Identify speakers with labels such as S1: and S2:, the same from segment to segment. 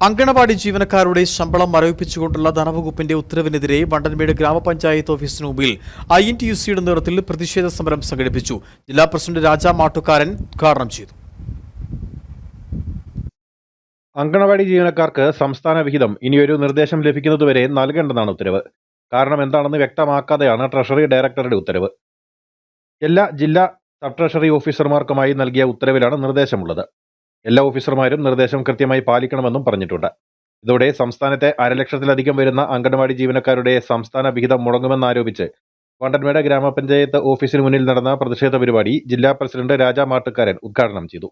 S1: അങ്കണവാടി ജീവനക്കാരുടെ ശമ്പളം മരവിപ്പിച്ചുകൊണ്ടുള്ള ധനവകുപ്പിന്റെ ഉത്തരവിനെതിരെ വണ്ടൻമേട് ഗ്രാമപഞ്ചായത്ത് ഓഫീസിന് മുമ്പിൽ INTUC-യുടെ നേതൃത്വത്തിൽ പ്രതിഷേധ സമരം സംഘടിപ്പിച്ചു. ജില്ലാ പ്രസിഡന്റ് രാജാ മാട്ടുകാരൻ ഉദ്ഘാടനം ചെയ്തു.
S2: അങ്കണവാടി ജീവനക്കാർക്ക് സംസ്ഥാന വിഹിതം ഇനിയൊരു നിർദ്ദേശം ലഭിക്കുന്നതുവരെ നൽകേണ്ടെന്നാണ് ഉത്തരവ്. കാരണം എന്താണെന്ന് വ്യക്തമാക്കാതെയാണ് ട്രഷറി ഡയറക്ടറുടെ ഉത്തരവ്. എല്ലാ ജില്ലാ സബ് ട്രഷറി ഓഫീസർമാർക്കുമായി നൽകിയ ഉത്തരവിലാണ് നിർദ്ദേശമുള്ളത്. എല്ലാ ഓഫീസർമാരും നിർദ്ദേശം കൃത്യമായി പാലിക്കണമെന്നും പറഞ്ഞിട്ടുണ്ട്. ഇതോടെ സംസ്ഥാനത്തെ 1,00,000-ലധികം വരുന്ന അങ്കണവാടി ജീവനക്കാരുടെ സംസ്ഥാന വിഹിതം മുടങ്ങുമെന്നാരോപിച്ച് വണ്ടൻമേട് ഗ്രാമപഞ്ചായത്ത് ഓഫീസിന് മുന്നിൽ നടന്ന പ്രതിഷേധ പരിപാടി ജില്ലാ പ്രസിഡന്റ് രാജാ മാട്ടുകാരൻ ഉദ്ഘാടനം ചെയ്തു.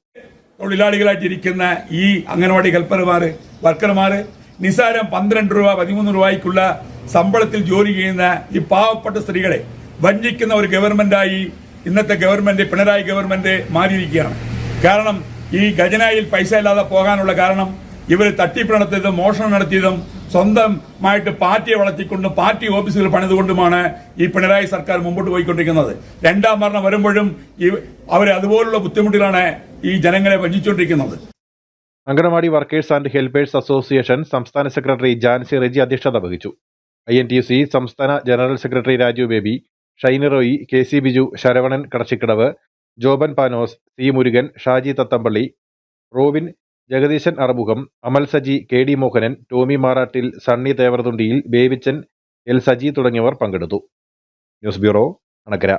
S3: തൊഴിലാളികളായിട്ടിരിക്കുന്ന ഈ അംഗനവാടി ഹെൽപ്പർമാര് വർക്കർമാര് നിസാരം 12 രൂപ 13 രൂപയ്ക്കുള്ള ശമ്പളത്തിൽ ജോലി ചെയ്യുന്ന ഈ പാവപ്പെട്ട സ്ത്രീകളെ വഞ്ചിക്കുന്ന ഒരു ഗവൺമെന്റായി ഇന്നത്തെ ഗവൺമെന്റ് പിണറായി ഗവൺമെന്റ് മാറിയിരിക്കുകയാണ്. കാരണം ഈ ഖജനായിൽ പൈസ ഇല്ലാതെ പോകാനുള്ള കാരണം ഇവർ തട്ടിപ്പ് നടത്തിയതും മോഷണം നടത്തിയതും സ്വന്തമായിട്ട് പാർട്ടിയെ വളർത്തിക്കൊണ്ടും പാർട്ടി ഓഫീസുകൾ പണിതുകൊണ്ടുമാണ് ഈ പിണറായി സർക്കാർ മുമ്പോട്ട് പോയിക്കൊണ്ടിരിക്കുന്നത്. രണ്ടാം ഭരണം വരുമ്പോഴും അവർ അതുപോലുള്ള ബുദ്ധിമുട്ടിലാണ് ഈ ജനങ്ങളെ വഞ്ചിച്ചുകൊണ്ടിരിക്കുന്നത്.
S2: Anganwadi workers and helpers association സംസ്ഥാന സെക്രട്ടറി ജാൻസി റെജി അധ്യക്ഷത വഹിച്ചു. INTUC സംസ്ഥാന general secretary Raju Baby, Shiny Roy, KC Biju, Saravanan Kadachikkadavu, Joban Panos, C Murugan, Shaji Thathampally, Robin, Jagadeesan Arumugham, Amal Saji, KD Mohanan, Tomy Marattil, Sunny Thevarthundiyil, Babychan, L Saji തുടങ്ങിയവർ പങ്കെടുത്തു. News bureau, Anakkara.